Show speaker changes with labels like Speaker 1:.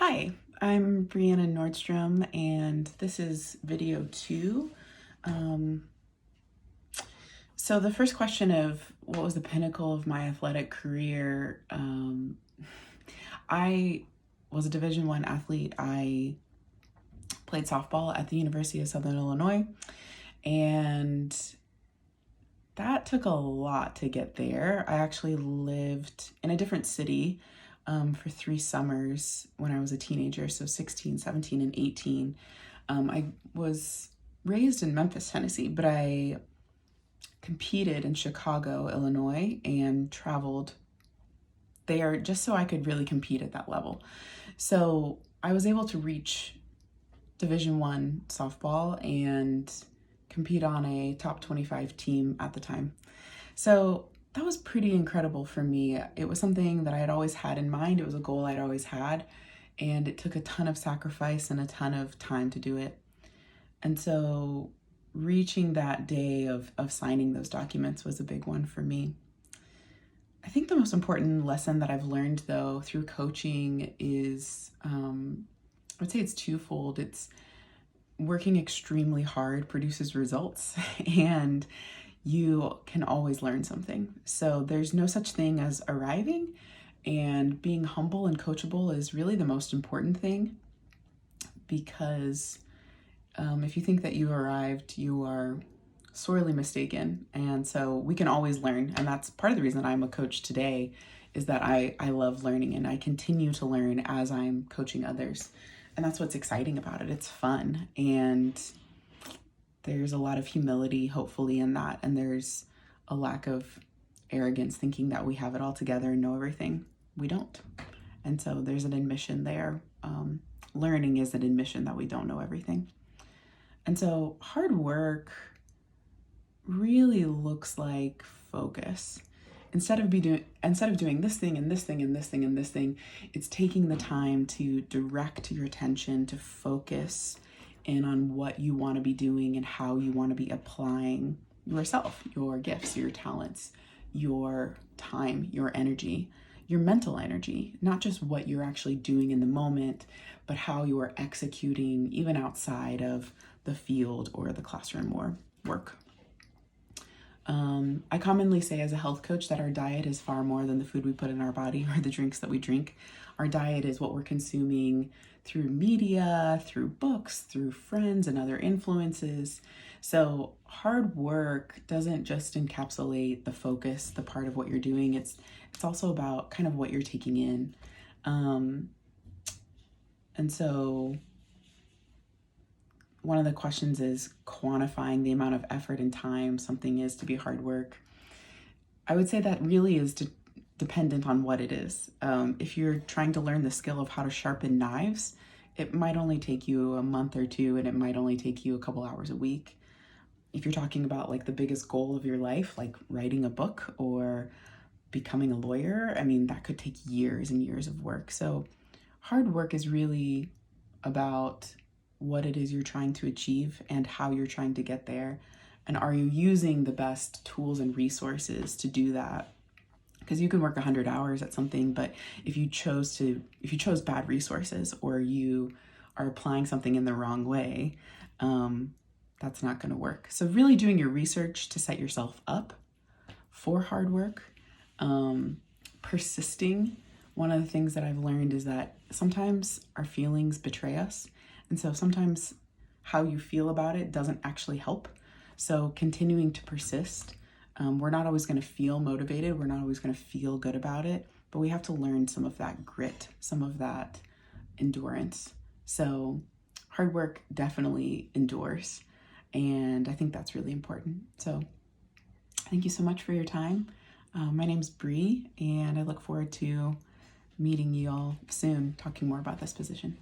Speaker 1: Hi, I'm Brianna Nordstrom, and this is video 2. Um, so the first question of what was the pinnacle of my athletic career? I was a Division I athlete. I played softball at the University of Southern Illinois, and that took a lot to get there. I actually lived in a different city for 3 summers when I was a teenager, so 16, 17, and 18. I was raised in Memphis, Tennessee, but I competed in Chicago, Illinois, and traveled there just so I could really compete at that level. So I was able to reach Division I softball and compete on a top 25 team at the time. So that was pretty incredible for me. It was something that I had always had in mind. It was a goal I'd always had, and it took a ton of sacrifice and a ton of time to do it. And so reaching that day of signing those documents was a big one for me. I think the most important lesson that I've learned, though, through coaching is, I would say it's twofold. It's working extremely hard produces results, and you can always learn something. So there's no such thing as arriving, and being humble and coachable is really the most important thing, because if you think that you've arrived, you are sorely mistaken. And so we can always learn. And that's part of the reason I'm a coach today, is that I love learning and I continue to learn as I'm coaching others. And that's what's exciting about it. It's fun. And there's a lot of humility, hopefully, in that. And there's a lack of arrogance, thinking that we have it all together and know everything. We don't. And so there's an admission there. Learning is an admission that we don't know everything. And so hard work really looks like focus. Instead of doing this thing and this thing and this thing and this thing, it's taking the time to direct your attention to focus in on what you want to be doing and how you want to be applying yourself, your gifts, your talents, your time, your energy, your mental energy, not just what you're actually doing in the moment, but how you are executing even outside of the field or the classroom or work. I commonly say as a health coach that our diet is far more than the food we put in our body or the drinks that we drink. Our diet is what we're consuming through media, through books, through friends and other influences. So hard work doesn't just encapsulate the focus, the part of what you're doing. It's also about kind of what you're taking in. And so one of the questions is quantifying the amount of effort and time something is to be hard work. I would say that really is dependent on what it is. If you're trying to learn the skill of how to sharpen knives, it might only take you a month or two, and it might only take you a couple hours a week. If you're talking about like the biggest goal of your life, like writing a book or becoming a lawyer, I mean, that could take years and years of work. So hard work is really about what it is you're trying to achieve and how you're trying to get there. And are you using the best tools and resources to do that? Because you can work 100 hours at something, but if you chose bad resources, or you are applying something in the wrong way, that's not going to work. So really doing your research to set yourself up for hard work, persisting. One of the things that I've learned is that sometimes our feelings betray us. And so sometimes how you feel about it doesn't actually help. So continuing to persist. We're not always going to feel motivated. We're not always going to feel good about it, but we have to learn some of that grit, some of that endurance. So hard work definitely endures. And I think that's really important. So thank you so much for your time. My name's Bree, and I look forward to meeting you all soon, talking more about this position.